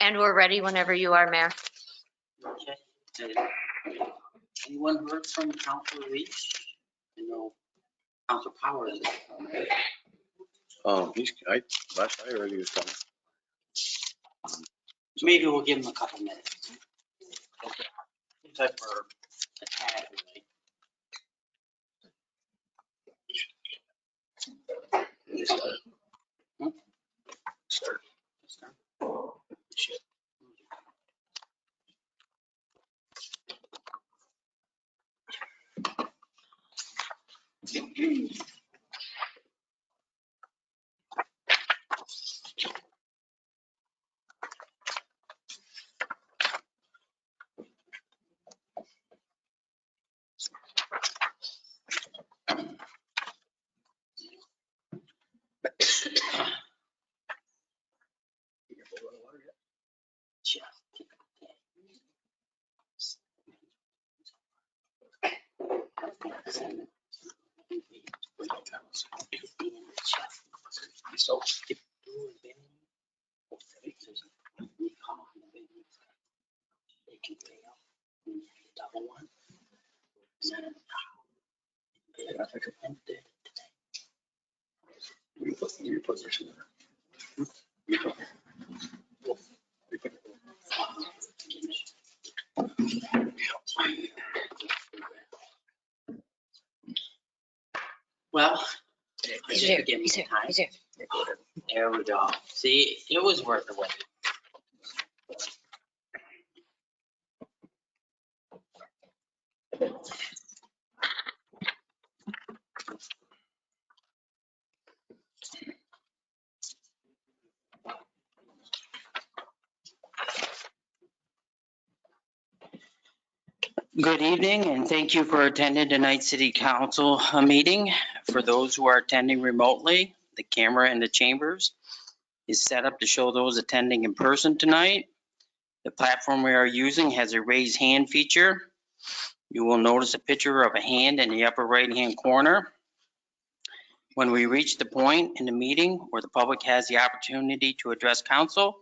And we're ready whenever you are, Mayor. Okay. Anyone heard from Councilor Leach? You know, Councilor Powers. Last I heard he was coming. Maybe we'll give him a couple minutes. Okay. Seems like we're a tad late. Start. Shit. So, they can pay up when you have the double one. You put this in there. Well, He's just here. to give me He's some here. time. He's here. There we go. See, it was worth the wait. Good evening, and thank you for attending tonight's City Council meeting. For those who are attending remotely, the camera in the chambers is set up to show those attending in person tonight. The platform we are using has a raise hand feature. You will notice a picture of a hand in the upper right-hand corner. When we reach the point in the meeting where the public has the opportunity to address council,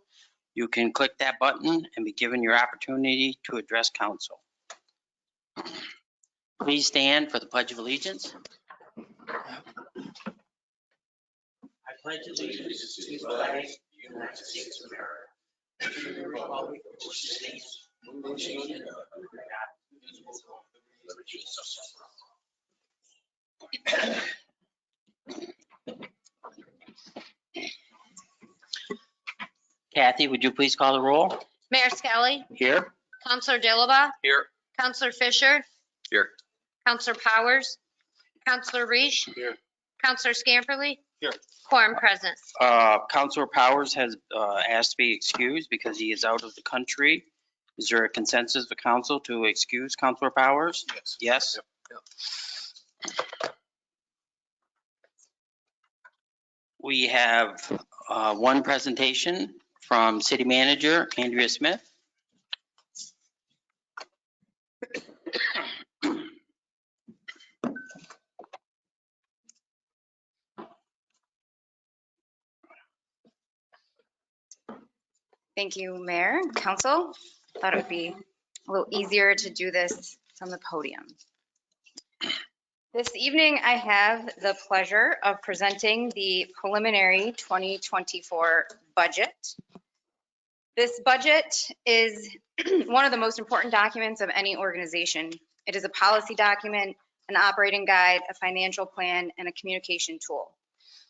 you can click that button and be given your opportunity to address council. Please stand for the Pledge of Allegiance. I pledge allegiance to the flag of the United States of America, and to the republic which stands one nation under God, indivisible, with liberty and justice for all. Kathy, would you please call the roll? Mayor Skelly, Here. Counselor Dilaba, Here. Counselor Fisher, Here. Counselor Powers, Counselor Reach, Here. Counselor Scamperly. Here. Quorum present. Counselor Powers has asked to be excused because he is out of the country. Is there a consensus of council to excuse Counselor Powers? Yes. Yes? Yep. We have one presentation from City Manager Andrea Smith. Thank you, Mayor and Council. Thought it would be a little easier to do this from the podium. This evening, I have the pleasure of presenting the preliminary 2024 budget. This budget is one of the most important documents of any organization. It is a policy document, an operating guide, a financial plan, and a communication tool.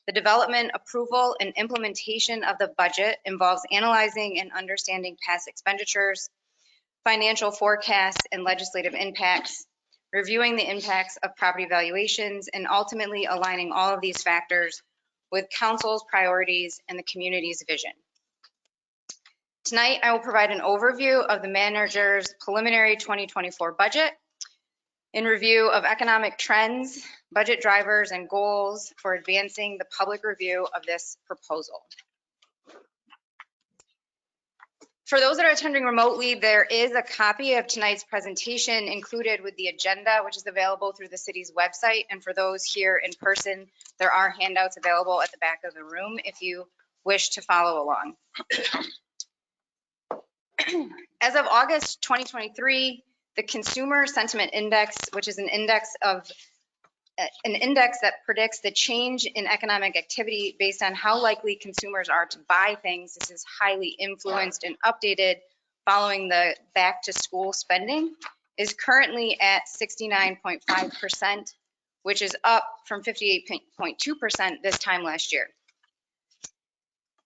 The development, approval, and implementation of the budget involves analyzing and understanding past expenditures, financial forecasts, and legislative impacts, reviewing the impacts of property valuations, and ultimately aligning all of these factors with council's priorities and the community's vision. Tonight, I will provide an overview of the manager's preliminary 2024 budget, in review of economic trends, budget drivers, and goals for advancing the public review of this proposal. For those that are attending remotely, there is a copy of tonight's presentation included with the agenda, which is available through the city's website. And for those here in person, there are handouts available at the back of the room if you wish to follow along. As of August 2023, the Consumer Sentiment Index, which is an index that predicts the change in economic activity based on how likely consumers are to buy things. This is highly influenced and updated following the back to school spending, is currently at 69.5%, which is up from 58.2% this time last year.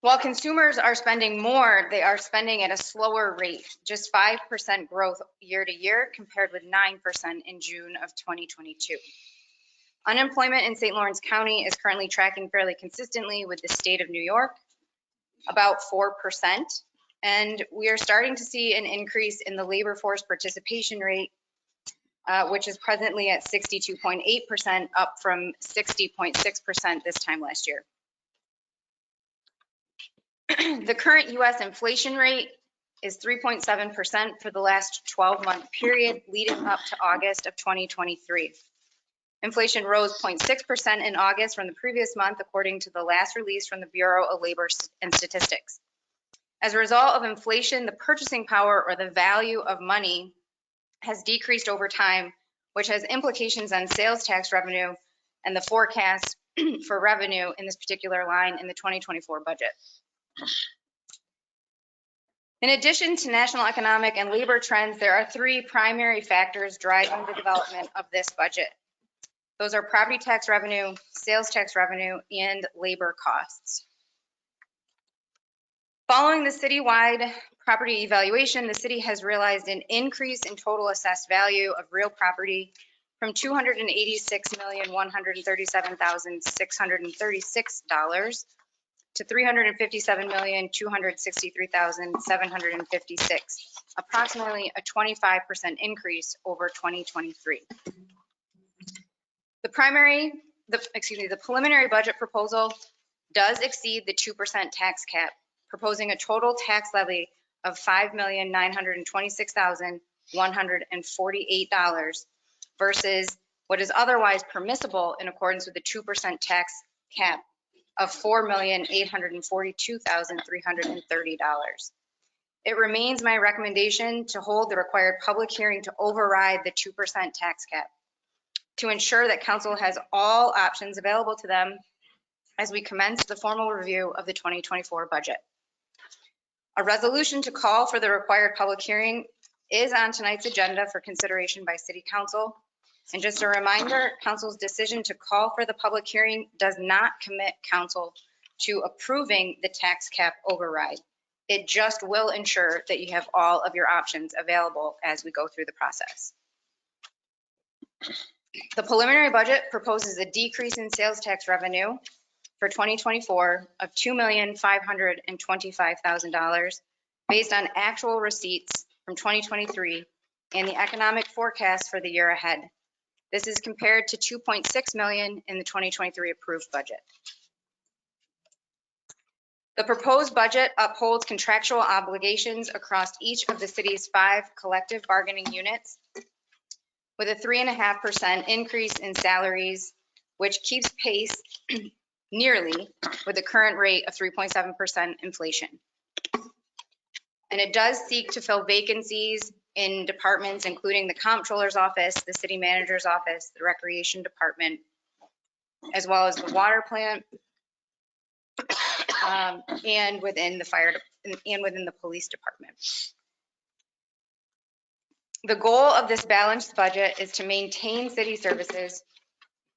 While consumers are spending more, they are spending at a slower rate, just 5% growth year to year compared with 9% in June of 2022. Unemployment in St. Lawrence County is currently tracking fairly consistently with the state of New York, about 4%. And we are starting to see an increase in the labor force participation rate, which is presently at 62.8%, up from 60.6% this time last year. The current U.S. inflation rate is 3.7% for the last 12-month period leading up to August of 2023. Inflation rose 0.6% in August from the previous month, according to the last release from the Bureau of Labor and Statistics. As a result of inflation, the purchasing power or the value of money has decreased over time, which has implications on sales tax revenue and the forecast for revenue in this particular line in the 2024 budget. In addition to national economic and labor trends, there are three primary factors driving the development of this budget. Those are property tax revenue, sales tax revenue, and labor costs. Following the citywide property evaluation, the city has realized an increase in total assessed value of real property from $286,137,636 to $357,263,756, approximately a 25% increase over 2023. The preliminary budget proposal does exceed the 2% tax cap, proposing a total tax levy of $5,926,148 versus what is otherwise permissible in accordance with the 2% tax cap of $4,842,330. It remains my recommendation to hold the required public hearing to override the 2% tax cap to ensure that council has all options available to them as we commence the formal review of the 2024 budget. A resolution to call for the required public hearing is on tonight's agenda for consideration by City Council. And just a reminder, council's decision to call for the public hearing does not commit council to approving the tax cap override. It just will ensure that you have all of your options available as we go through the process. The preliminary budget proposes a decrease in sales tax revenue for 2024 of $2,525,000 based on actual receipts from 2023 and the economic forecast for the year ahead. This is compared to $2.6 million in the 2023 approved budget. The proposed budget upholds contractual obligations across each of the city's 5 collective bargaining units with a 3.5% increase in salaries, which keeps pace nearly with the current rate of 3.7% inflation. And it does seek to fill vacancies in departments, including the comptroller's office, the city manager's office, the recreation department, as well as the water plant, and within the fire and within the police department. The goal of this balanced budget is to maintain city services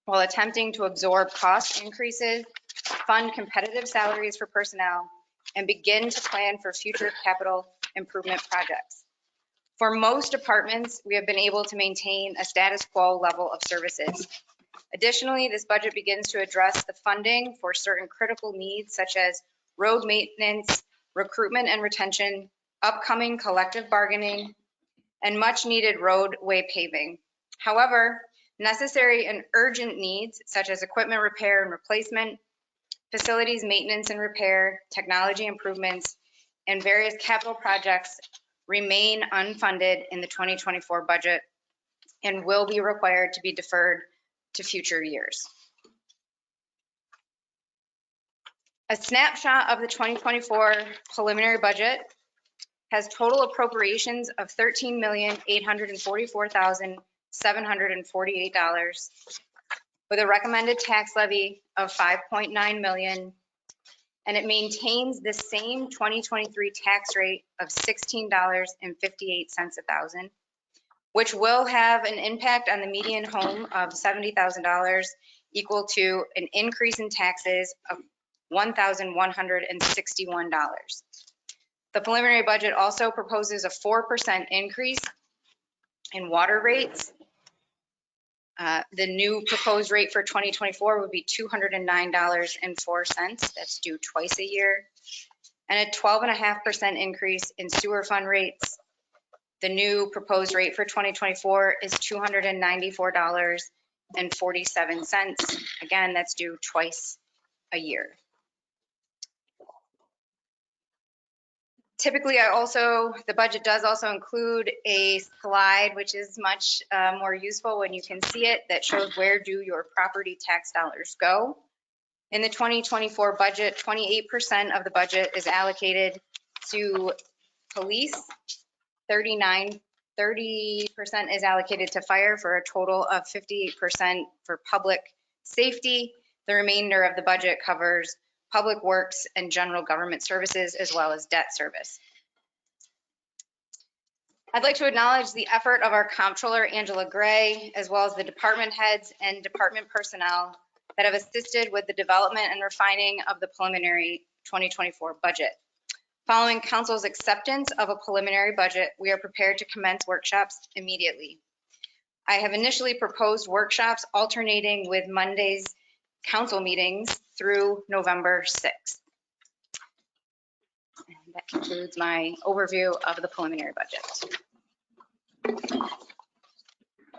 while attempting to absorb cost increases, fund competitive salaries for personnel, and begin to plan for future capital improvement projects. For most departments, we have been able to maintain a status quo level of services. Additionally, this budget begins to address the funding for certain critical needs such as road maintenance, recruitment and retention, upcoming collective bargaining, and much needed roadway paving. However, necessary and urgent needs such as equipment repair and replacement, facilities maintenance and repair, technology improvements, and various capital projects remain unfunded in the 2024 budget and will be required to be deferred to future years. A snapshot of the 2024 preliminary budget has total appropriations of $13,844,748 with a recommended tax levy of $5.9 million. And it maintains the same 2023 tax rate of $16.58 a thousand, which will have an impact on the median home of $70,000, equal to an increase in taxes of $1,161. The preliminary budget also proposes a 4% increase in water rates. The new proposed rate for 2024 would be $209.04. That's due twice a year. And a 12.5% increase in sewer fund rates. The new proposed rate for 2024 is $294.47. Again, that's due twice a year. Typically, the budget does also include a slide, which is much more useful when you can see it, that shows where do your property tax dollars go. In the 2024 budget, 28% of the budget is allocated to police, 30% is allocated to fire, for a total of 58% for public safety. The remainder of the budget covers public works and general government services, as well as debt service. I'd like to acknowledge the effort of our comptroller, Angela Gray, as well as the department heads and department personnel that have assisted with the development and refining of the preliminary 2024 budget. Following council's acceptance of a preliminary budget, we are prepared to commence workshops immediately. I have initially proposed workshops alternating with Monday's council meetings through November 6th. And that concludes my overview of the preliminary budget.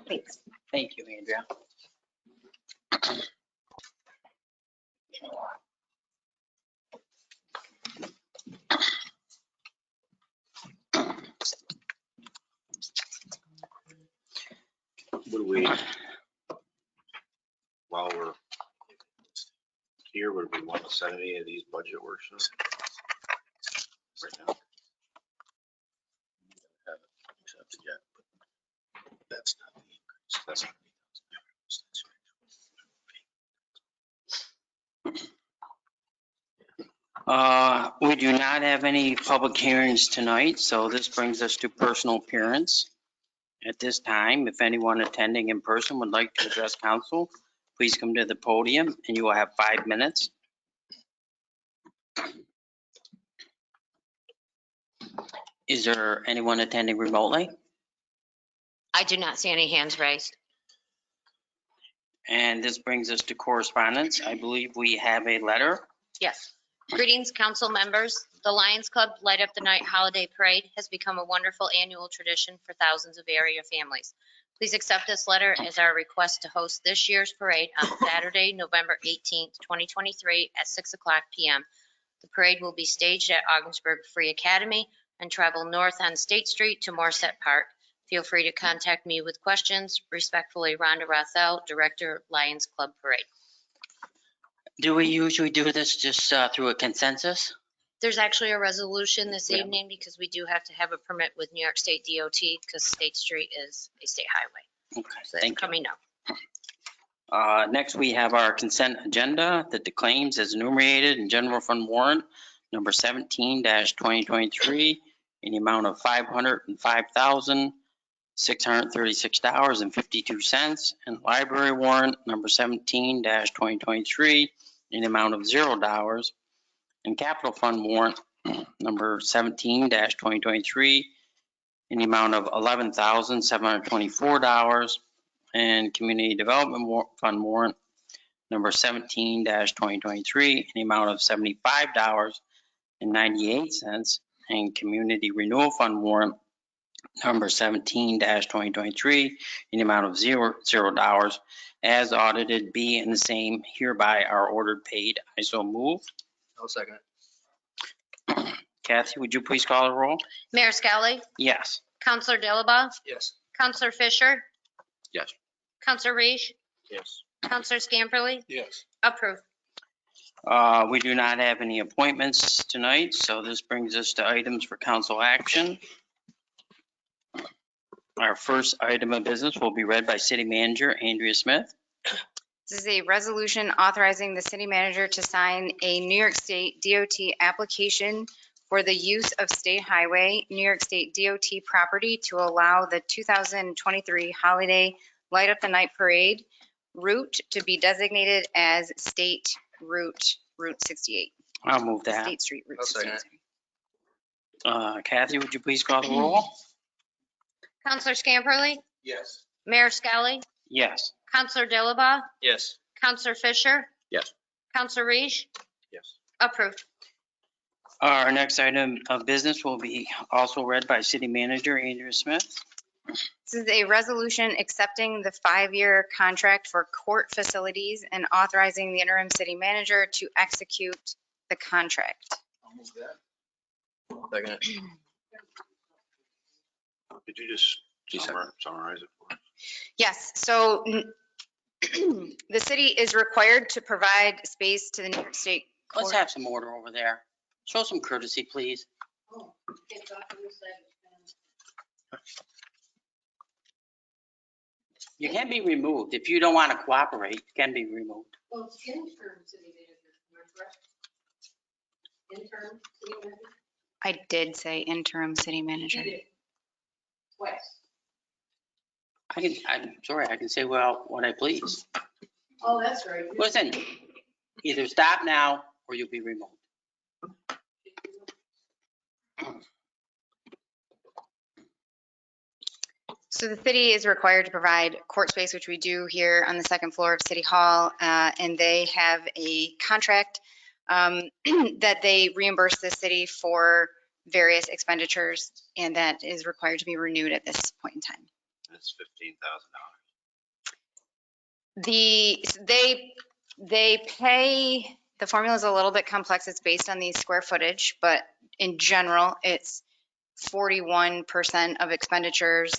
Thanks. Thank you, Andrea. Would we, while we're here, would we want to set any of these budget workshops right now? Haven't accepted yet, but that's not the increase. That's not We do not have any public hearings tonight, so this brings us to personal appearance. At this time, if anyone attending in person would like to address council, please come to the podium and you will have 5 minutes. Is there anyone attending remotely? I do not see any hands raised. And this brings us to correspondence. I believe we have a letter. Yes. Greetings, council members. The Lions Club Light Up the Night Holiday Parade has become a wonderful annual tradition for thousands of area families. Please accept this letter as our request to host this year's parade on Saturday, November 18th, 2023 at 6:00 p.m. The parade will be staged at Augsburg Free Academy and travel north on State Street to Morset Park. Feel free to contact me with questions. Respectfully, Rhonda Rothel, Director, Lions Club Parade. Do we usually do this just through a consensus? There's actually a resolution this Yeah. evening because we do have to have a permit with New York State DOT because State Street is a state highway. Okay, So that's thank you. coming up. Next, we have our consent agenda that the claims as enumerated in general fund warrant number 17-2023 in the amount of $505,636.52, and library warrant number 17-2023 in the amount of $0, and capital fund warrant number 17-2023 in the amount of $11,724, and community development fund warrant number 17-2023 in the amount of $75.98, and community renewal fund warrant number 17-2023 in the amount of $0, as audited, be and the same hereby are ordered paid. I so move. I'll second it. Kathy, would you please call the roll? Mayor Skelly, Yes. Counselor Dilaba, Yes. Counselor Fisher, Yes. Counselor Reish, Yes. Counselor Scamperly, Yes. approved. We do not have any appointments tonight, so this brings us to items for council action. Our first item of business will be read by City Manager Andrea Smith. This is a resolution authorizing the city manager to sign a New York State DOT application for the use of State Highway, New York State DOT property to allow the 2023 holiday Light Up the Night Parade route to be designated as State Route 68. I'll move that. State Street Route I'll second 68. Kathy, would you please call the roll? Counselor Scamperly, Yes. Mayor Skelly, Yes. Counselor Dilaba, Yes. Counselor Fisher. Yes. Counselor Reish, Yes. approved. Our next item of business will be also read by City Manager Andrea Smith. This is a resolution accepting the 5-year contract for court facilities and authorizing the interim city manager to execute the contract. I'll move that. Second it. Could you just Just summarize it for us? Yes, so the city is required to provide space to the New York State Let's Court. have some order over there. Show some courtesy, please. You can be removed. If you don't want to cooperate, you can be removed. Well, it's interim city manager, am I correct? Interim city manager? I did say interim city You manager. did. Twice. I'm sorry, I can say, well, what I please. Oh, that's right. Listen, either stop now or you'll be removed. So the city is required to provide court space, which we do here on the second floor of City Hall, and they have a contract that they reimburse the city for various expenditures, and that is required to be renewed at this point in time. That's $15,000. They pay, the formula is a little bit complex. It's based on the square footage, but in general, it's 41% of expenditures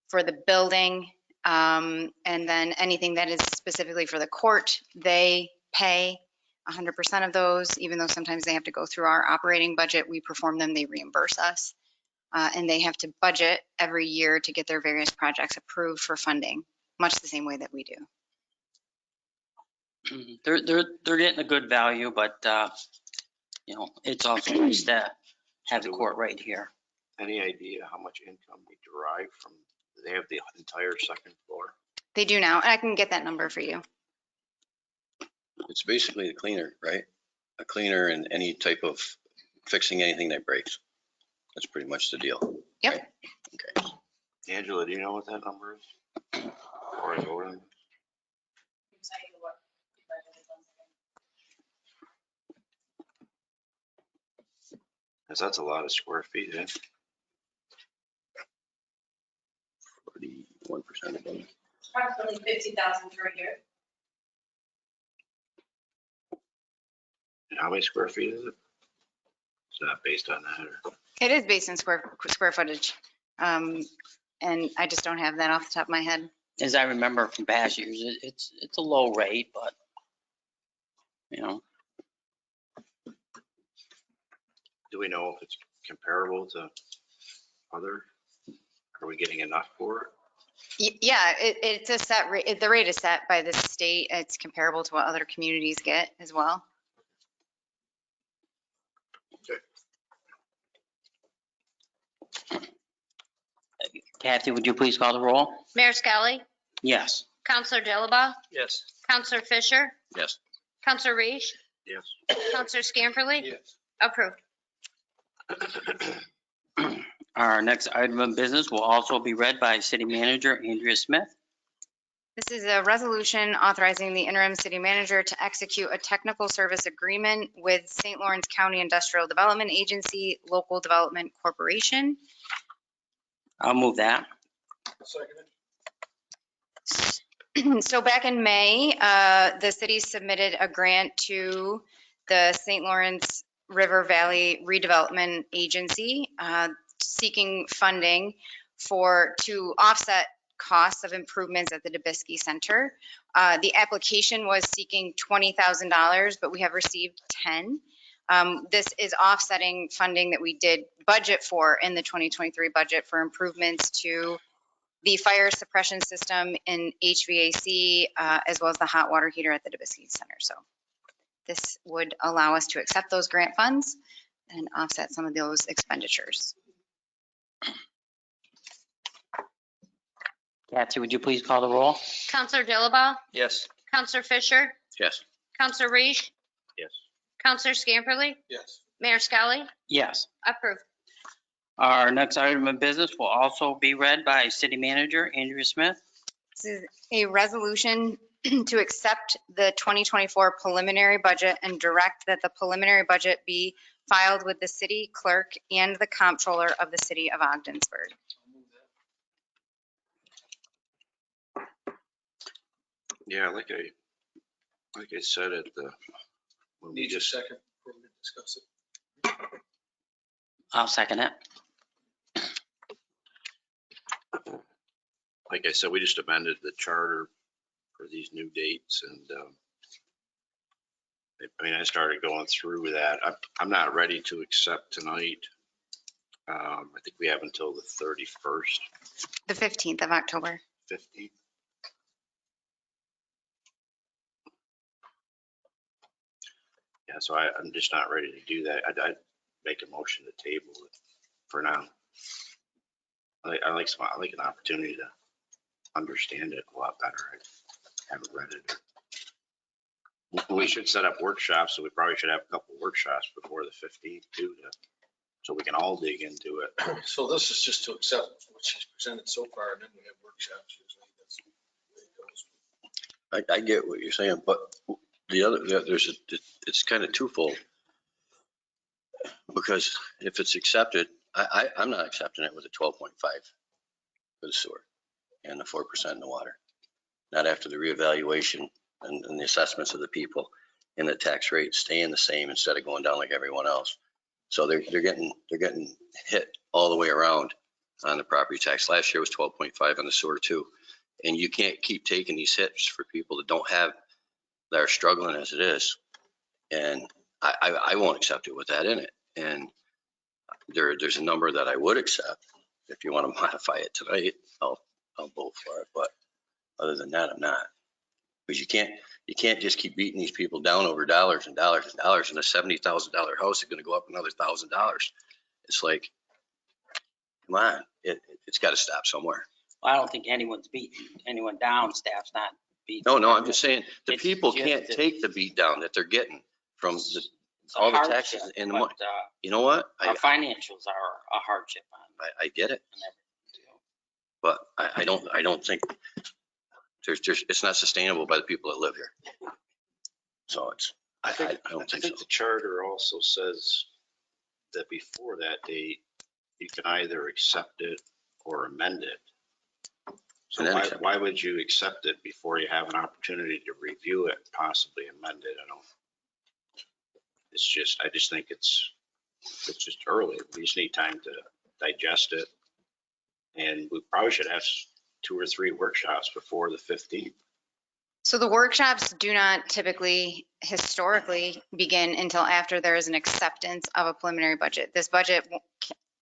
for the building. And then anything that is specifically for the court, they pay 100% of those, even though sometimes they have to go through our operating budget. We perform them, they reimburse us. And they have to budget every year to get their various projects approved for funding, much the same way that we do. They're getting a good value, but, it's also nice to have the court right here. Any idea how much income we derive from, they have the entire second floor? They do now, and I can get that number for you. It's basically a cleaner, right? A cleaner and any type of fixing anything that breaks. That's pretty much the deal. Yep. right? Okay. Angela, do you know what that number is? Or is over? Because that's a lot of square feet, eh? 41% of them. Approximately 50,000 per year. And how many square feet is it? Is that based on that or? It is based on square footage. And I just don't have that off the top of my head. As I remember from past years, it's a low rate, but, Do we know if it's comparable to other? Are we getting enough for it? Yeah, it's a set rate. The rate is set by the state. It's comparable to what other communities get as well. Kathy, would you please call the roll? Mayor Skelly, Yes. Counselor Dilaba, Yes. Counselor Fisher, Yes. Counselor Reish, Yes. Counselor Scamperly, Yes. approved. Our next item of business will also be read by City Manager Andrea Smith. This is a resolution authorizing the interim city manager to execute a technical service agreement with St. Lawrence County Industrial Development Agency, Local Development Corporation. I'll move that. So back in May, the city submitted a grant to the St. Lawrence River Valley Redevelopment Agency seeking funding to offset costs of improvements at the Dubisky Center. The application was seeking $20,000, but we have received 10. This is offsetting funding that we did budget for in the 2023 budget for improvements to the fire suppression system in HVAC, as well as the hot water heater at the Dubisky Center. So this would allow us to accept those grant funds and offset some of those expenditures. Kathy, would you please call the roll? Counselor Dilaba? Yes. Counselor Fisher? Yes. Counselor Reese? Yes. Counselor Scamperly? Yes. Mayor Skelly? Yes. Approved. Our next item of business will also be read by City Manager Andrea Smith. This is a resolution to accept the 2024 preliminary budget and direct that the preliminary budget be filed with the city clerk and the comptroller of the city of Ogdensburg. Yeah, like I said at the, when we Need a just, second before we discuss it. I'll second it. like I said, we just amended the charter for these new dates and, I mean, I started going through that. I'm not ready to accept tonight. I think we have until the 31st, The 15th of October. 15th. Yeah, so I'm just not ready to do that. I'd make a motion to table it for now. I like an opportunity to understand it a lot better. I haven't read it. We should set up workshops, so we probably should have a couple workshops before the 15th too, so we can all dig into it. So this is just to accept what she's presented so far, and then we have workshops usually. That's the way it goes. I get what you're saying, but it's kind of twofold. Because if it's accepted, I'm not accepting it with a 12.5 for the sewer and the 4% in the water. Not after the reevaluation and the assessments of the people and the tax rate staying the same instead of going down like everyone else. So they're getting hit all the way around on the property tax. Last year was 12.5 on the sewer too. And you can't keep taking these hits for people that don't have, that are struggling as it is. And I won't accept it with that in it. And there's a number that I would accept. If you want to modify it tonight, I'll vote for it. But other than that, I'm not. Because you can't just keep beating these people down over dollars and dollars and dollars. And a $70,000 house is going to go up another $1,000. It's like, come on, it's got to stop somewhere. Well, I don't think anyone's beating anyone down. Staff's not beating. No, I'm just saying the It's people just can't that- take the beat down that they're getting from It's a all the hardship, taxes and the but, money. You know what? our financials are a hardship on I get it, everything. but I don't think it's not sustainable by the people that live here. So I don't think so. the charter also says that before that date, you can either accept it or amend it. So And then accept it. why would you accept it before you have an opportunity to review it, possibly amend it? I just think it's just early. We just need time to digest it. And we probably should have 2 or 3 workshops before the 15th. So the workshops do not typically historically begin until after there is an acceptance of a preliminary budget. This budget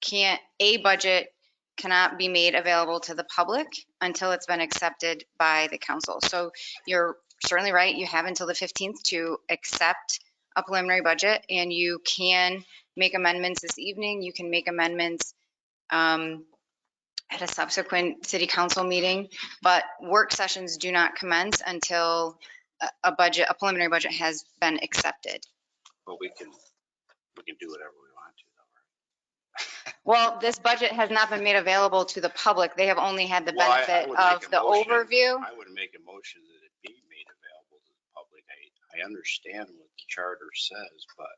cannot be made available to the public until it's been accepted by the council. So you're certainly right. You have until the 15th to accept a preliminary budget, and you can make amendments this evening. You can make amendments at a subsequent city council meeting, but work sessions do not commence until a preliminary budget has been accepted. But we can do whatever we want to though, right? Well, this budget has not been made available to the public. They have only had the Well, I benefit would make of a the motion. overview. I would make a motion that it be made available to the public. I understand what the charter says, but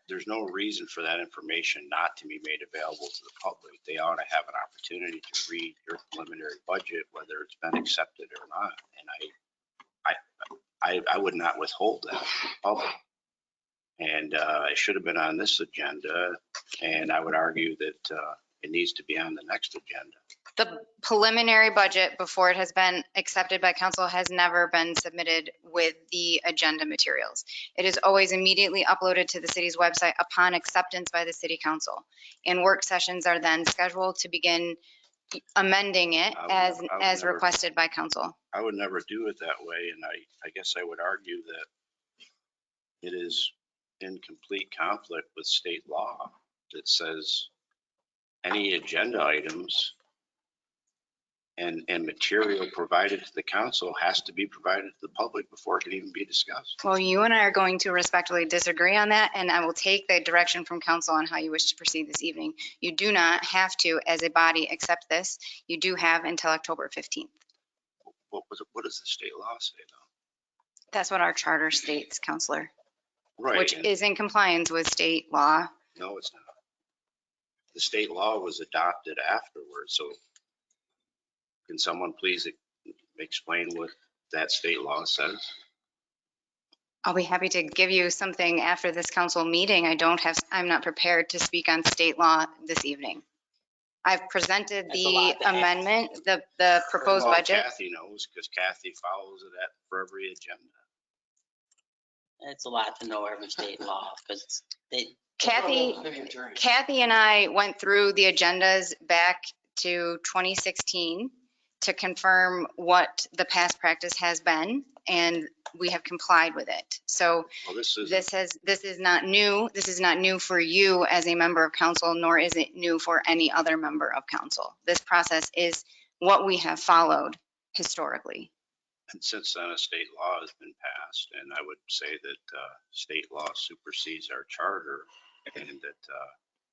there's no reason for that information not to be made available to the public. They ought to have an opportunity to read your preliminary budget, whether it's been accepted or not. And I would not withhold that from the public. And it should have been on this agenda, and I would argue that it needs to be on the next agenda. The preliminary budget, before it has been accepted by council, has never been submitted with the agenda materials. It is always immediately uploaded to the city's website upon acceptance by the city council. And work sessions are then scheduled to begin amending it I would as never- requested by council. I would never do it that way, and I guess I would argue that it is in complete conflict with state law that says any agenda items and material provided to the council has to be provided to the public before it can even be discussed. Well, you and I are going to respectfully disagree on that, and I will take the direction from council on how you wish to proceed this evening. You do not have to, as a body, accept this. You do have until October 15th. What does the state law say though? That's what our charter states, Counselor, Right. which and- is in compliance with state law. No, it's not. The state law was adopted afterwards, so can someone please explain what that state law says? I'll be happy to give you something after this council meeting. I'm not prepared to speak on state law this evening. I've presented That's a the lot to ask. amendment, the proposed Well, budget. Kathy knows because Kathy follows it for every agenda. It's a lot to know every state law because they, Kathy, Maybe attorney. Kathy and I went through the agendas back to 2016 to confirm what the past practice has been, and we have complied with it. So Well, this is, this is not new. This is not new for you as a member of council, nor is it new for any other member of council. This process is what we have followed historically. and since then, a state law has been passed, and I would say that state law supersedes our charter, and that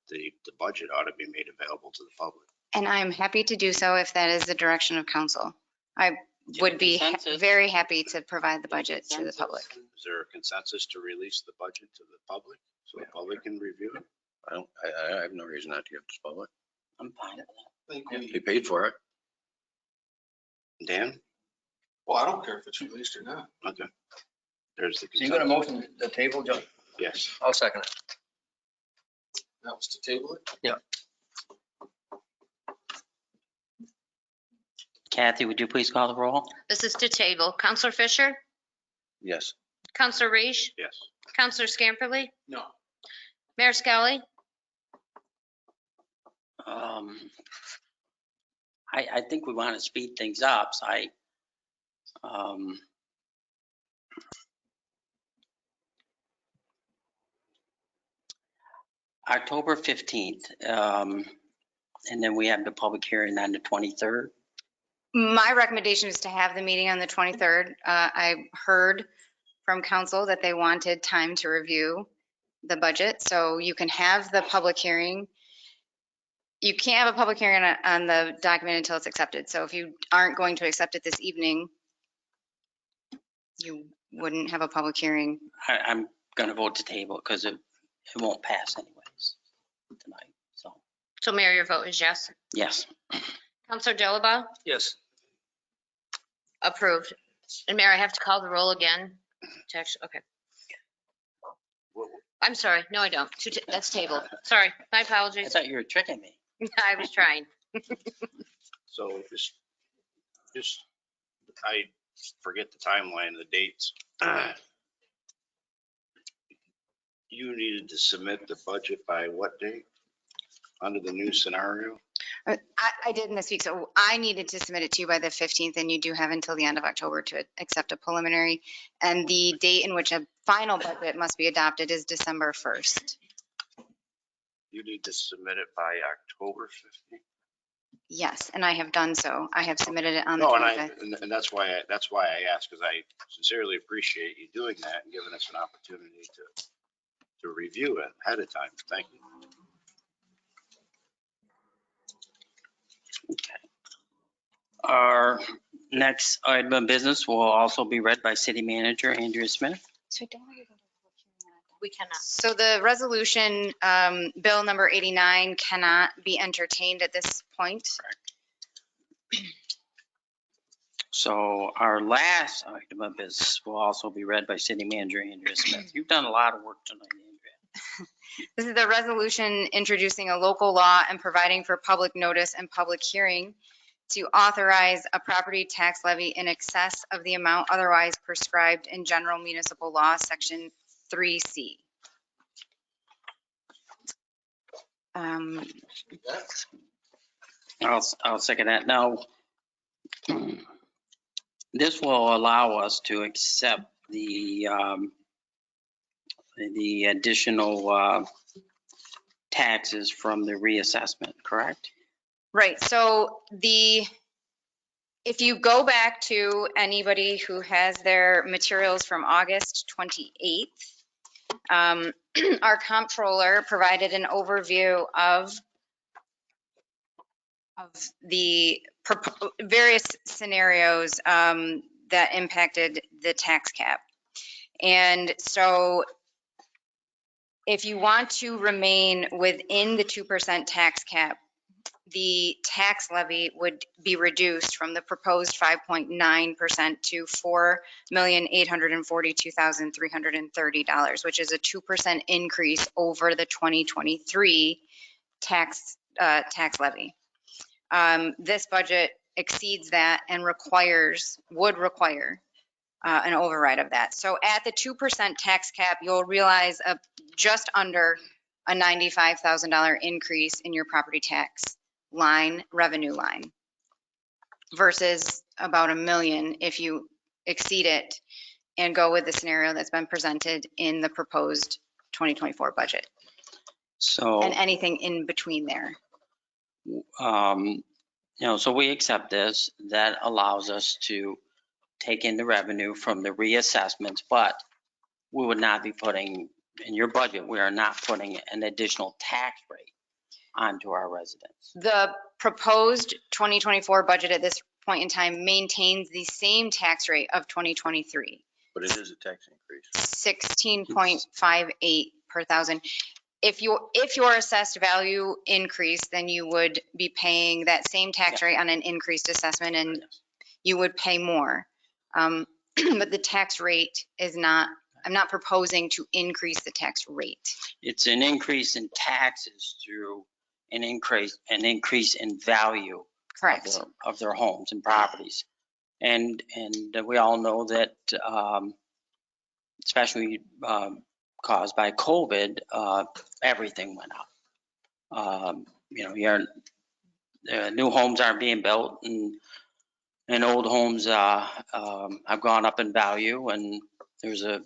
the budget ought to be made available to the public. And I am happy to do so if that is the direction of council. I would be Consensus? very happy to provide the budget to the public. Is there a consensus to release the budget to the public so the public can review it? I have no reason not to give it to the public. I'm fine with that. I think They we, paid for it. Dan? well, I don't care if it's released or not. Okay. There's the So you're gonna consensus. motion the table, Joe? Yes. I'll second it. That was to table it? Kathy, would you please call the roll? This is to table. Counselor Fisher? Yes. Counselor Reish? Yes. Counselor Scamperly? No. Mayor Skelly? I think we want to speed things up, so October 15th, and then we have the public hearing on the 23rd. My recommendation is to have the meeting on the 23rd. I heard from council that they wanted time to review the budget, so you can have the public hearing. You can't have a public hearing on the document until it's accepted. So if you aren't going to accept it this evening, you wouldn't have a public hearing. I'm going to vote to table because it won't pass anyways tonight. So, So Mayor, your vote is yes. yes. Counselor Dilaba? Yes. Approved. And Mayor, I have to call the roll again to actually, okay. What- I'm sorry. No, I don't. That's table. Sorry. My I apologies. thought you were tricking me. I was trying. So just, I forget the timeline, the dates. You needed to submit the budget by what date? Under the new scenario? I didn't this week, so I needed to submit it to you by the 15th, and you do have until the end of October to accept a preliminary. And the date in which a final budget must be adopted is December 1st. You need to submit it by October 15th? Yes, and I have done so. I have submitted it on the No, 25th. and that's why I asked, because I sincerely appreciate you doing that and giving us an opportunity to review it ahead of time. Thank you. Our next item of business will also be read by City Manager Andrea Smith. So don't worry about it. We cannot. So the resolution, bill number 89 cannot be entertained at this point. So our last item of business will also be read by City Manager Andrea Smith. You've done a lot of work tonight, Andrea. This is the resolution introducing a local law and providing for public notice and public hearing to authorize a property tax levy in excess of the amount otherwise prescribed in general municipal law, section 3C. I'll second that. Now, this will allow us to accept the additional taxes from the reassessment, correct? Right, so if you go back to anybody who has their materials from August 28th, our comptroller provided an overview of the various scenarios that impacted the tax cap. And so if you want to remain within the 2% tax cap, the tax levy would be reduced from the proposed 5.9% to $4,842,330, which is a 2% increase over the 2023 tax levy. This budget exceeds that and would require an override of that. So at the 2% tax cap, you'll realize just under a $95,000 increase in your property tax revenue line, versus about $1 million if you exceed it and go with the scenario that's been presented in the proposed 2024 budget, So, and anything in between there. so we accept this. That allows us to take in the revenue from the reassessments, but we would not be putting, in your budget, we are not putting an additional tax rate onto our residents. The proposed 2024 budget at this point in time maintains the same tax rate of 2023, But it is a tax increase. 16.58 per thousand. If your assessed value increased, then you would be paying that same tax rate on an increased assessment, and you would pay more. But the tax rate is not, I'm not proposing to increase the tax rate. It's an increase in taxes through an increase in value Correct. of their homes and properties. And we all know that, especially caused by COVID, everything went up. New homes aren't being built, and old homes have gone up in value, and there's a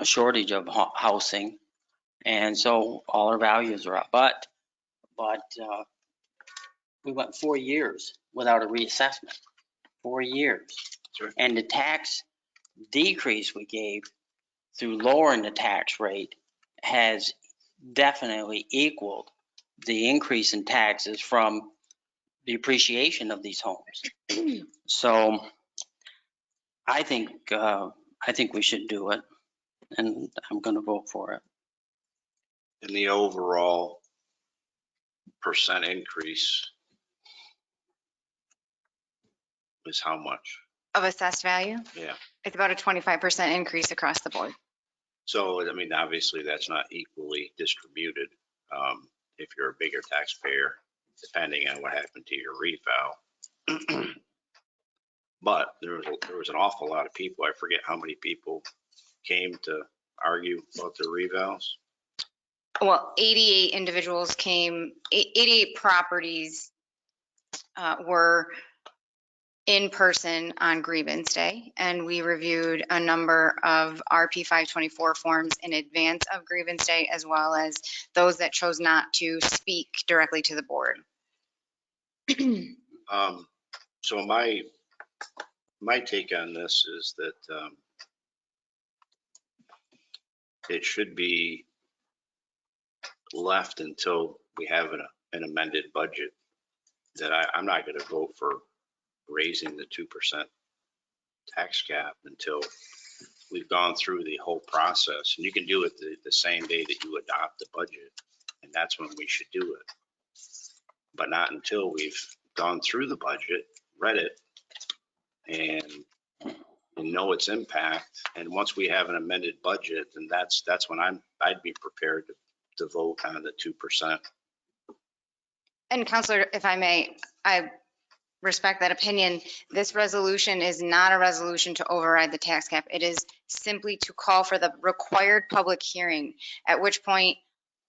shortage of housing. And so all our values are up. But we went 4 years without a reassessment. 4 years. Sure. And the tax decrease we gave through lowering the tax rate has definitely equaled the increase in taxes from the appreciation of these homes. So I think we should do it, and I'm going to vote for it. And the overall percent increase is how much? Of assessed value, Yeah. it's about a 25% increase across the board. So, I mean, obviously that's not equally distributed. If you're a bigger taxpayer, depending on what happened to your reval. But there was an awful lot of people. I forget how many people came to argue about the revals. Well, 88 individuals came, 88 properties were in person on grievance day, and we reviewed a number of RP 524 forms in advance of grievance day, as well as those that chose not to speak directly to the board. So my take on this is that it should be left until we have an amended budget. That I'm not going to vote for raising the 2% tax cap until we've gone through the whole process. And you can do it the same day that you adopt the budget, and that's when we should do it. But not until we've gone through the budget, read it, and and know its impact. And once we have an amended budget, then that's when I'd be prepared to vote kind of the 2%. And Counselor, if I may, I respect that opinion. This resolution is not a resolution to override the tax cap. It is simply to call for the required public hearing, at which point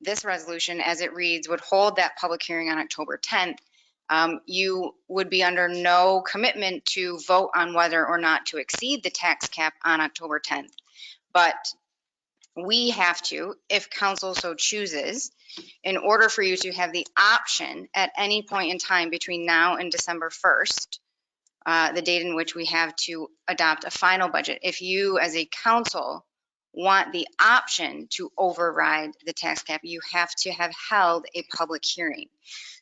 this resolution, as it reads, would hold that public hearing on October 10th. You would be under no commitment to vote on whether or not to exceed the tax cap on October 10th. But we have to, if council so chooses, in order for you to have the option at any point in time between now and December 1st, the date in which we have to adopt a final budget, if you as a council want the option to override the tax cap, you have to have held a public hearing.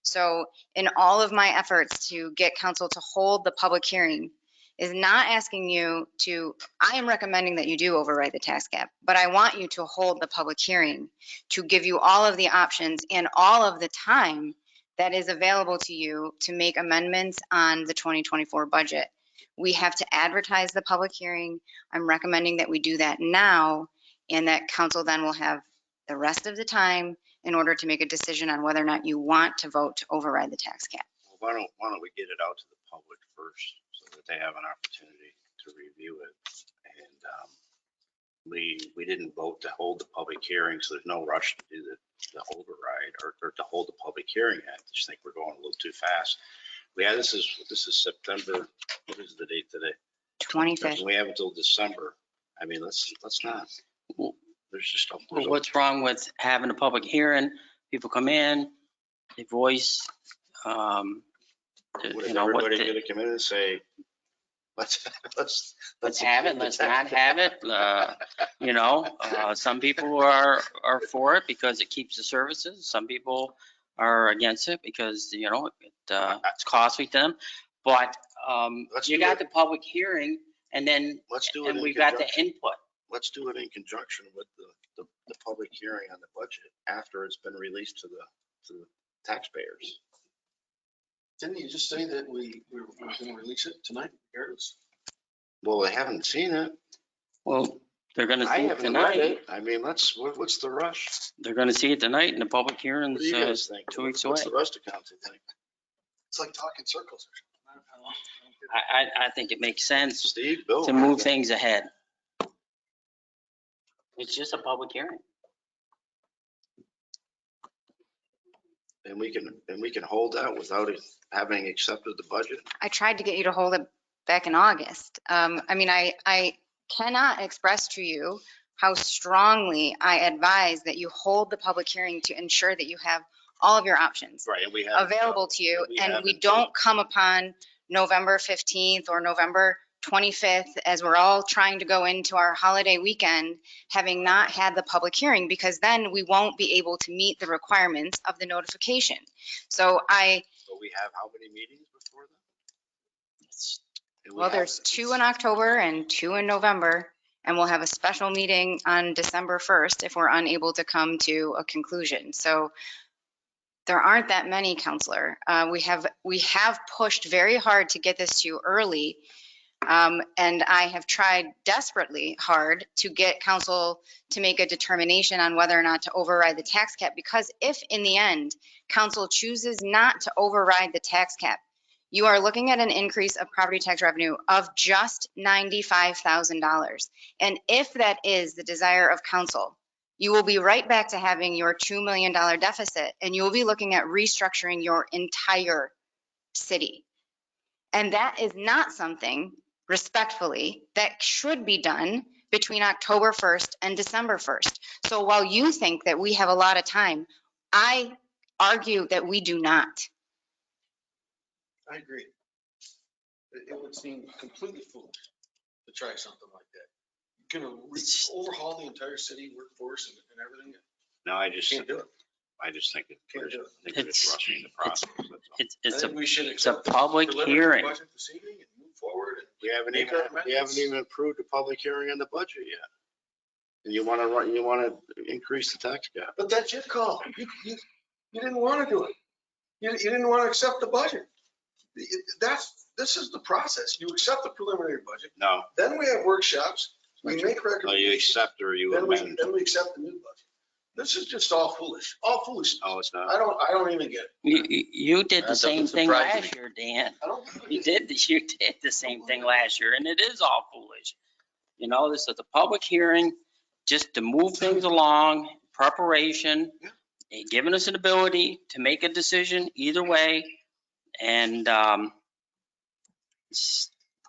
So in all of my efforts to get council to hold the public hearing is not asking you to, I am recommending that you do override the tax cap, but I want you to hold the public hearing to give you all of the options and all of the time that is available to you to make amendments on the 2024 budget. We have to advertise the public hearing. I'm recommending that we do that now, and that council then will have the rest of the time in order to make a decision on whether or not you want to vote to override the tax cap. Well, why don't we get it out to the public first so that they have an opportunity to review it? And we didn't vote to hold the public hearing, so there's no rush to do the override or to hold the public hearing. I just think we're going a little too fast. This is September. What is the date today? 25th. We have until December. I mean, let's not. There's just Well, what's wrong with having a public hearing? People come in, they voice, Is everybody going to come in and say, let's have it, let's not have it. Some people are for it because it keeps the services. Some people are against it because, it's costly to them. But you got the public hearing and then we got the input. Let's do it in conjunction with the public hearing on the budget after it's been released to the taxpayers. Didn't you just say that we were going to release it tonight, regardless? Well, they haven't seen it. Well, they're going to I see it haven't read tonight. it. I mean, what's the rush? They're going to see it tonight and the public hearing What do you guys is think? 2 weeks What's away. the rest of council think? It's like talking circles or something. I think it makes sense Steve, Bill? to move things ahead. It's just a public hearing. And we can hold that without it having accepted the budget? I tried to get you to hold it back in August. I cannot express to you how strongly I advise that you hold the public hearing to ensure that you have all of your options Right, and we have available to you, and we haven't. don't come upon November 15th or November 25th as we're all trying to go into our holiday weekend, having not had the public hearing, because then we won't be able to meet the requirements of the notification. So we have how many meetings before then? well, there's 2 in October and 2 in November, and we'll have a special meeting on December 1st if we're unable to come to a conclusion. So there aren't that many, Counselor. We have pushed very hard to get this to you early. And I have tried desperately hard to get council to make a determination on whether or not to override the tax cap, because if in the end council chooses not to override the tax cap, you are looking at an increase of property tax revenue of just $95,000. And if that is the desire of council, you will be right back to having your $2 million deficit, and you will be looking at restructuring your entire city. And that is not something, respectfully, that should be done between October 1st and December 1st. So while you think that we have a lot of time, I argue that we do not. I agree. It would seem completely foolish to try something like that. You're going to overhaul the entire city workforce and everything. No, I just Can't do it. think Can't do it. it's rushing the process. That's all. It's I think we should it's a accept the public preliminary hearing. budget this evening and move forward. We haven't Make our amendments. even approved a public hearing on the budget yet. And you want to increase the tax cap. But that's your call. You didn't want to do it. You didn't want to accept the budget. This is the process. You accept the preliminary budget, No, then we have workshops, we make no, you recommendations, accept or you then amend. we accept the new budget. This is just all foolish, all foolish. No, it's I not. don't even get it. You did the That same doesn't thing surprise last me. year, Dan. I don't. You did the same thing last year, and it is all foolish. You know, this is a public hearing, just to move things along, preparation, giving us an ability to make a decision either way. And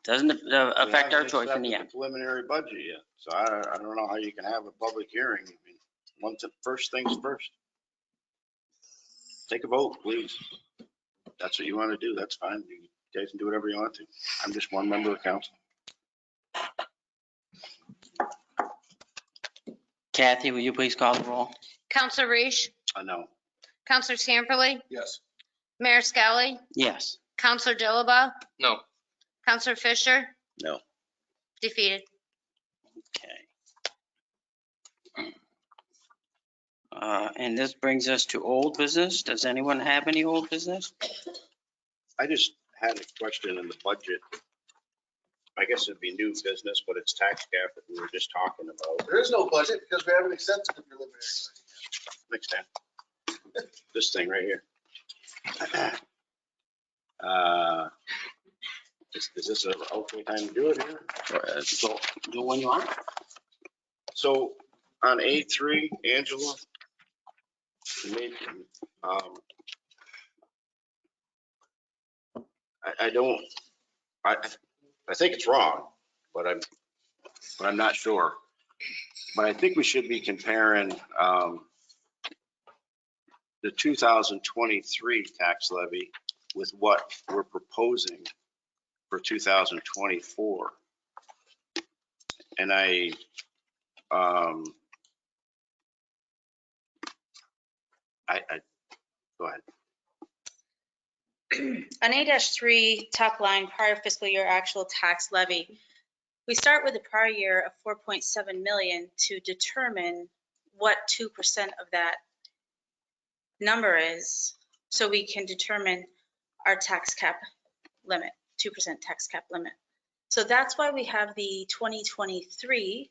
doesn't affect our choice in the end. Preliminary budget yet. So I don't know how you can have a public hearing. I mean, first things first. Take a vote, please. If that's what you want to do. That's fine. You guys can do whatever you want to. I'm just one member of council. Kathy, will you please call the roll? Counselor Reese, I know. Counselor Scamperly, Yes. Mayor Skelly, Yes. Counselor Dilaba, No. Counselor Fisher, No. defeated. Okay. And this brings us to old business. Does anyone have any old business? I just had a question in the budget. I guess it'd be new business, but it's tax cap that we were just talking about. There is no budget because we haven't accepted the preliminary budget. Next time. This thing right here. Is this an okay time to do it here? So do when you want. So on A3, Angela, you made, I think it's wrong, but I'm not sure. But I think we should be comparing the 2023 tax levy with what we're proposing for 2024. And go ahead. On A-3, top line, prior fiscal year actual tax levy, we start with the prior year of 4.7 million to determine what 2% of that number is, so we can determine our tax cap limit, 2% tax cap limit. So that's why we have the 2023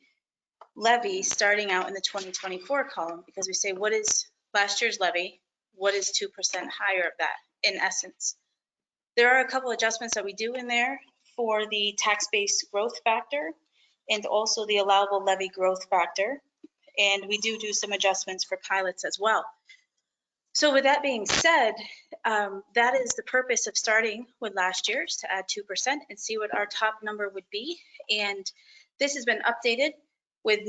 levy starting out in the 2024 column, because we say, what is last year's levy? What is 2% higher of that, in essence? There are a couple adjustments that we do in there for the tax-based growth factor and also the allowable levy growth factor. And we do some adjustments for pilots as well. So with that being said, that is the purpose of starting with last year's, to add 2% and see what our top number would be. And this has been updated with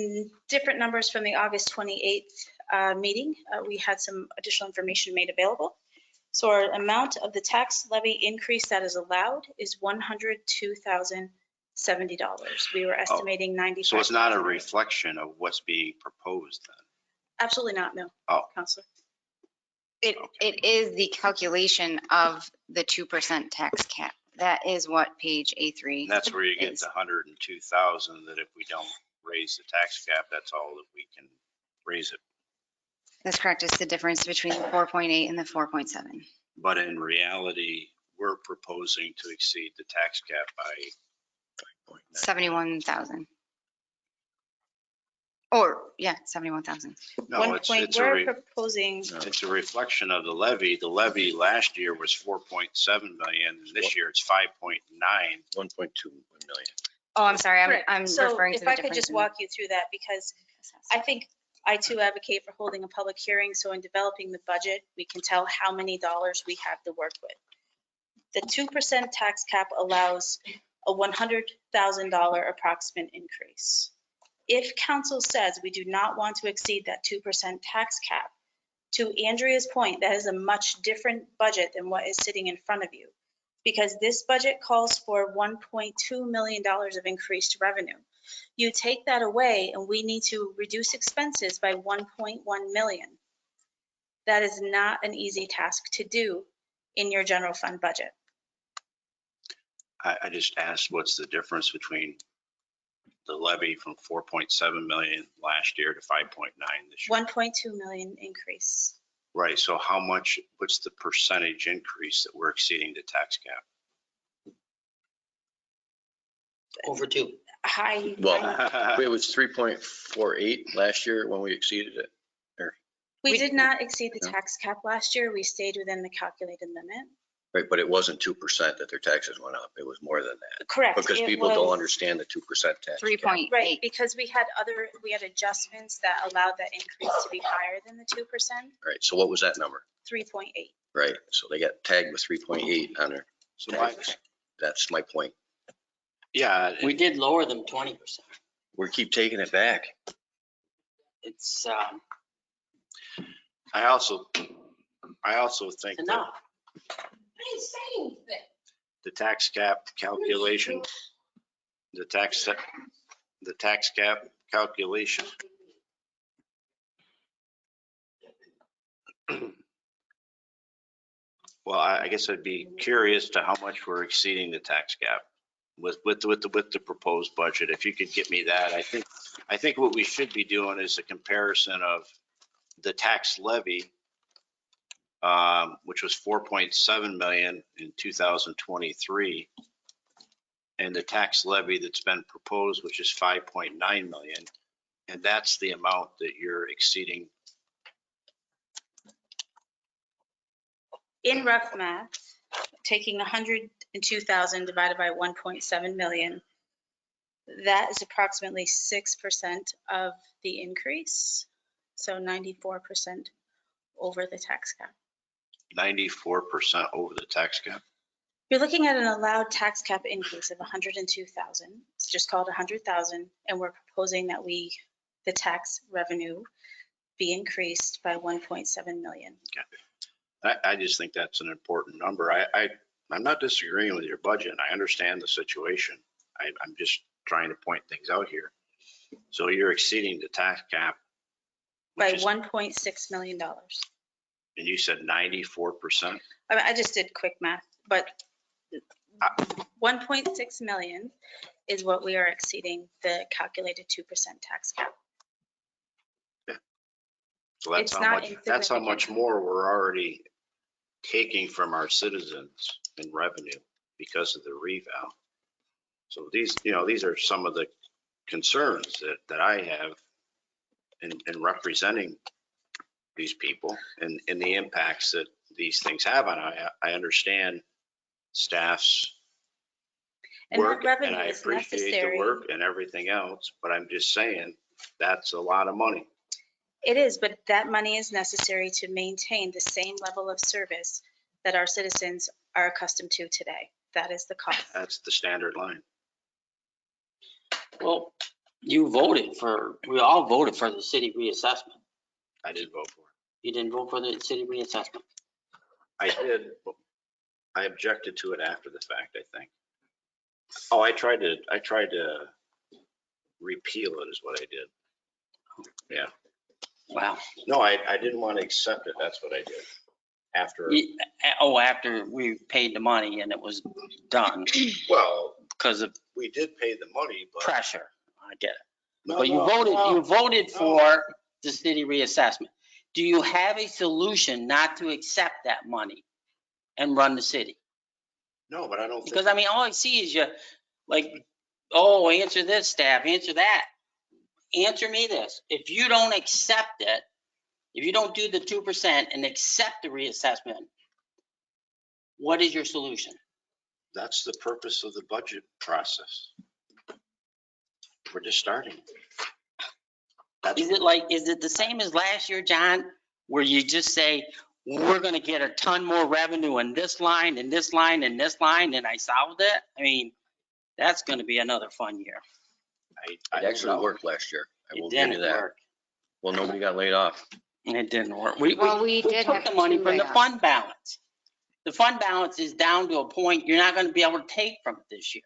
different numbers from the August 28th meeting. We had some additional information made available. So our amount of the tax levy increase that is allowed is $102,070. We were estimating 95. So it's not a reflection of what's being proposed then? Absolutely not, no. Oh. Counselor. It is the calculation of the 2% tax cap. That is what page A3 And that's where you get is. the 102,000, that if we don't raise the tax cap, that's all that we can raise it. That's correct. It's the difference between the 4.8 and the 4.7. But in reality, we're proposing to exceed the tax cap by 71,000. Or, yeah, 71,000. no, it's We're proposing, it's a reflection of the levy. The levy last year was 4.7 million, and this year it's 5.9. 1.2 million. Oh, I'm sorry. correct. I'm So referring to if the I difference. could just in walk you through that, because I think I too advocate for holding a public hearing. So in developing the budget, we can tell how many dollars we have to work with. The 2% tax cap allows a $100,000 approximate increase. If council says we do not want to exceed that 2% tax cap, to Andrea's point, that is a much different budget than what is sitting in front of you, because this budget calls for $1.2 million of increased revenue. You take that away and we need to reduce expenses by 1.1 million. That is not an easy task to do in your general fund budget. I just asked, what's the difference between the levy from 4.7 million last year to 5.9 this year? 1.2 million increase. Right, so how much, what's the percentage increase that we're exceeding the tax cap? Over 2. high. Well, it was 3.48 last year when we exceeded it. We did not exceed the No. tax cap last year. We stayed within the calculated limit. Right, but it wasn't 2% that their taxes went up. It was more than that. Correct. Because It people don't was- understand the 2% tax. cap. 3.8. Right, because we had adjustments that allowed that increase to be higher than the 2%, Right, so what was that number? 3.8. Right, so they got tagged with 3.8 on their So my, taxes. That's my point. yeah, We did lower them 20%. We keep taking it back. It's I also think that enough. I didn't say anything. the tax cap calculation, the tax cap calculation. Well, I guess I'd be curious to how much we're exceeding the tax cap with the proposed budget. If you could get me that, I think what we should be doing is a comparison of the tax levy, which was 4.7 million in 2023, and the tax levy that's been proposed, which is 5.9 million. And that's the amount that you're exceeding. In rough math, taking 102,000 divided by 1.7 million, that is approximately 6% of the increase. So 94% over the tax cap. 94% over the tax cap. You're looking at an allowed tax cap increase of 102,000. It's just called 100,000, and we're proposing that the tax revenue be increased by 1.7 million. I just think that's an important number. I'm not disagreeing with your budget. I understand the situation. I'm just trying to point things out here. So you're exceeding the tax cap. By which is- $1.6 million. And you said 94%? I just did quick math, but 1.6 million is what we are exceeding the calculated 2% tax cap. So that's It's how not much, that's how insignificant. much more we're already taking from our citizens in revenue because of the reval. So these are some of the concerns that I have in representing these people and the impacts that these things have on. I understand staff's And that work and revenue I is appreciate the necessary. work and everything else, but I'm just saying that's a lot of money. It is, but that money is necessary to maintain the same level of service that our citizens are accustomed to today. That is the cost. That's the standard line. Well, we all voted for the city reassessment. I did vote for it. You didn't vote for the city reassessment? I did, but I objected to it after the fact, I think. Oh, I tried to repeal it is what I did. Yeah. Wow. No, I didn't want to accept it. That's what I did. After, After we paid the money and it was done well, because of we did pay the money, but. pressure. I get it. No, But you no, voted no. for the city reassessment. Do you have a solution not to accept that money and run the city? No, but I don't think. Because I mean, all I see is answer this, staff, answer that. Answer me this. If you don't accept it, if you don't do the 2% and accept the reassessment, what is your solution? That's the purpose of the budget process. We're just starting. Is it the same as last year, John, where you just say, we're going to get a ton more revenue in this line and this line and this line, and I solved it? I mean, that's going to be another fun year. I It don't actually know. worked last year. I It will give you didn't that. work. Well, nobody got laid off. It didn't work. We did took have the money 2 from the layoffs. fund balance. The fund balance is down to a point you're not going to be able to take from it this year.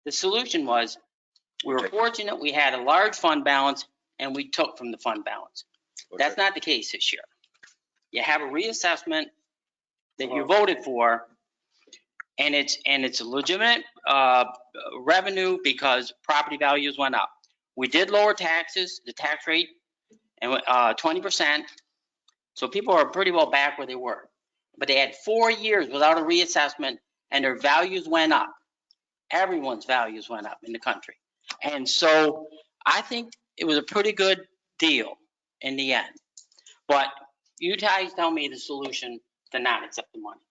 The solution was, we were fortunate we had a large fund balance and we took from the fund balance. That's not the case this year. You have a reassessment that you voted for, and it's a legitimate revenue because property values went up. We did lower taxes, the tax rate, and 20%. So people are pretty well back where they were. But they had 4 years without a reassessment and their values went up. Everyone's values went up in the country. And so I think it was a pretty good deal in the end. But you guys tell me the solution to not accept the money.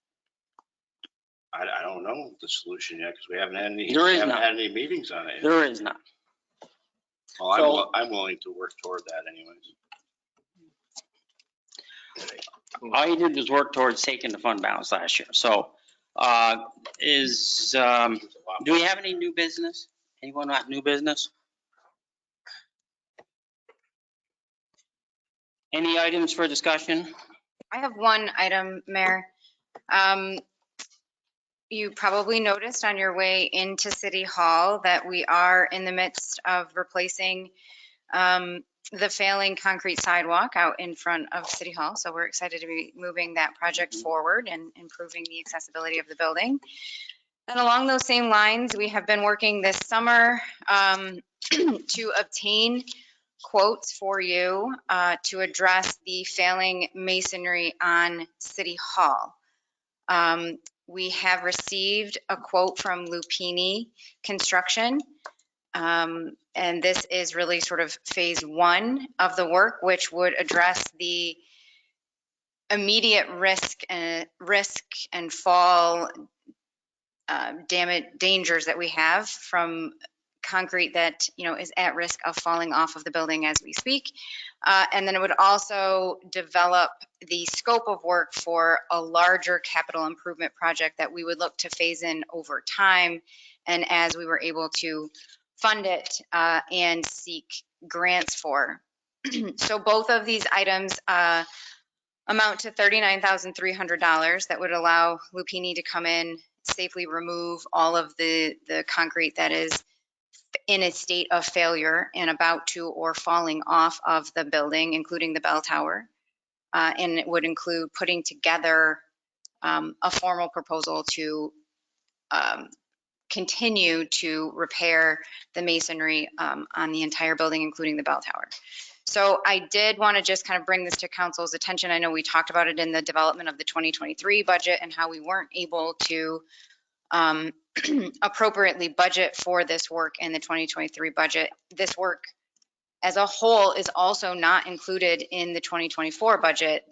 I don't know the solution yet because we haven't had any, There is haven't none. had any meetings on it. yet. There is none. Well, So- I'm willing to work toward that anyways. All you did was work towards taking the fund balance last year. So do we have any new business? Anyone want new business? Any items for discussion? I have one item, Mayor. You probably noticed on your way into City Hall that we are in the midst of replacing the failing concrete sidewalk out in front of City Hall. So we're excited to be moving that project forward and improving the accessibility of the building. And along those same lines, we have been working this summer to obtain quotes for you to address the failing masonry on City Hall. We have received a quote from Lupini Construction. And this is really sort of phase one of the work, which would address the immediate risk and fall damage dangers that we have from concrete that, you know, is at risk of falling off of the building as we speak. And then it would also develop the scope of work for a larger capital improvement project that we would look to phase in over time. And as we were able to fund it and seek grants for. So both of these items amount to $39,300 that would allow Lupini to come in, safely remove all of the concrete that is in a state of failure and about to or falling off of the building, including the bell tower. And it would include putting together a formal proposal to continue to repair the masonry on the entire building, including the bell tower. So I did want to just kind of bring this to council's attention. I know we talked about it in the development of the 2023 budget and how we weren't able to appropriately budget for this work in the 2023 budget. This work as a whole is also not included in the 2024 budget.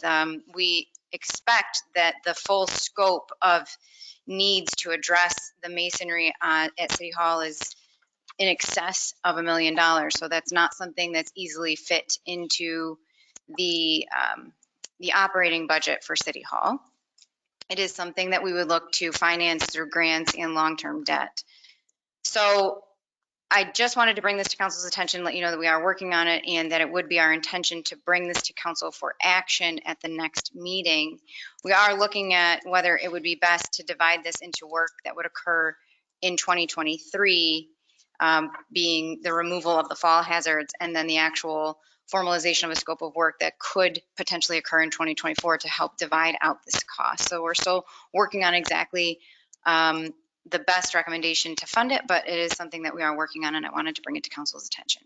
We expect that the full scope of needs to address the masonry at City Hall is in excess of $1 million. So that's not something that's easily fit into the operating budget for City Hall. It is something that we would look to finance through grants and long-term debt. So I just wanted to bring this to council's attention, let you know that we are working on it and that it would be our intention to bring this to council for action at the next meeting. We are looking at whether it would be best to divide this into work that would occur in 2023, being the removal of the fall hazards and then the actual formalization of a scope of work that could potentially occur in 2024 to help divide out this cost. So we're still working on exactly the best recommendation to fund it, but it is something that we are working on and I wanted to bring it to council's attention.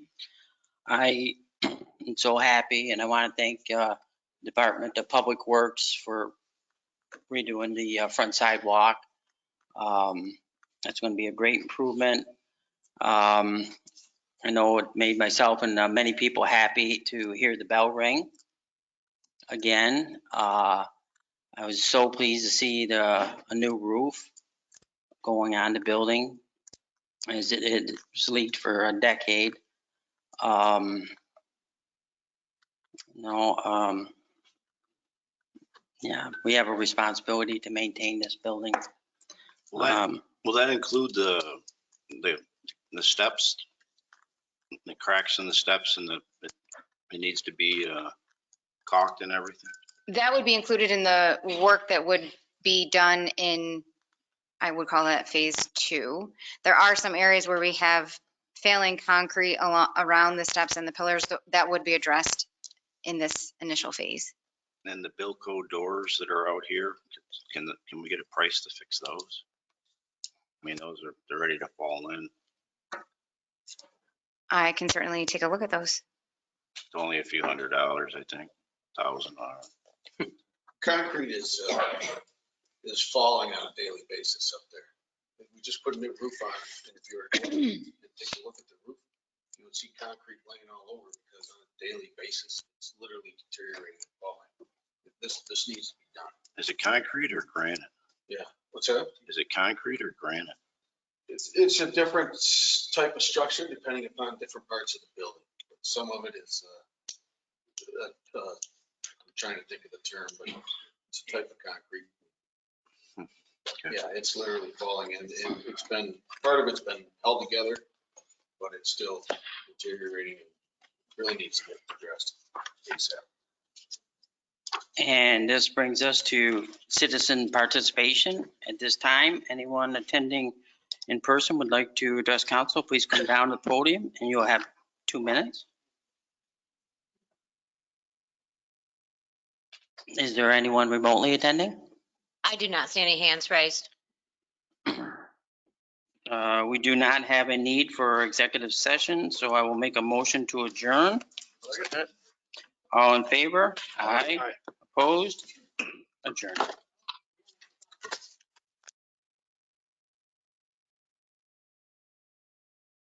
I am so happy and I want to thank Department of Public Works for redoing the front sidewalk. That's going to be a great improvement. I know it made myself and many people happy to hear the bell ring again. I was so pleased to see a new roof going on the building as it was leaked for a decade. Yeah, we have a responsibility to maintain this building. Will that include the steps, the cracks in the steps and it needs to be caulked and everything? That would be included in the work that would be done in, I would call that phase 2. There are some areas where we have failing concrete around the steps and the pillars that would be addressed in this initial phase. And the Bilco doors that are out here, can we get a price to fix those? I mean, they're ready to fall in. I can certainly take a look at those. It's only a few $100, I think, $1,000. Concrete is falling on a daily basis up there. We just put a new roof on, and if you were to go and take a look at the roof, you would see concrete laying all over because on a daily basis, it's literally deteriorating and falling. This needs to be done. Is it concrete or granite? What's that? Is it concrete or granite? It's a different type of structure depending upon different parts of the building. Some of it is, I'm trying to think of the term, but it's a type of concrete. Okay. Yeah, it's literally falling and it's been, part of it's been held together, but it's still deteriorating and really needs to get addressed ASAP. And this brings us to citizen participation. At this time, anyone attending in person would like to address council, please come down to the podium and you'll have 2 minutes. Is there anyone remotely attending? I do not see any hands raised. We do not have a need for executive session, so I will make a motion to adjourn. All in favor? Aye. Opposed? Adjourned.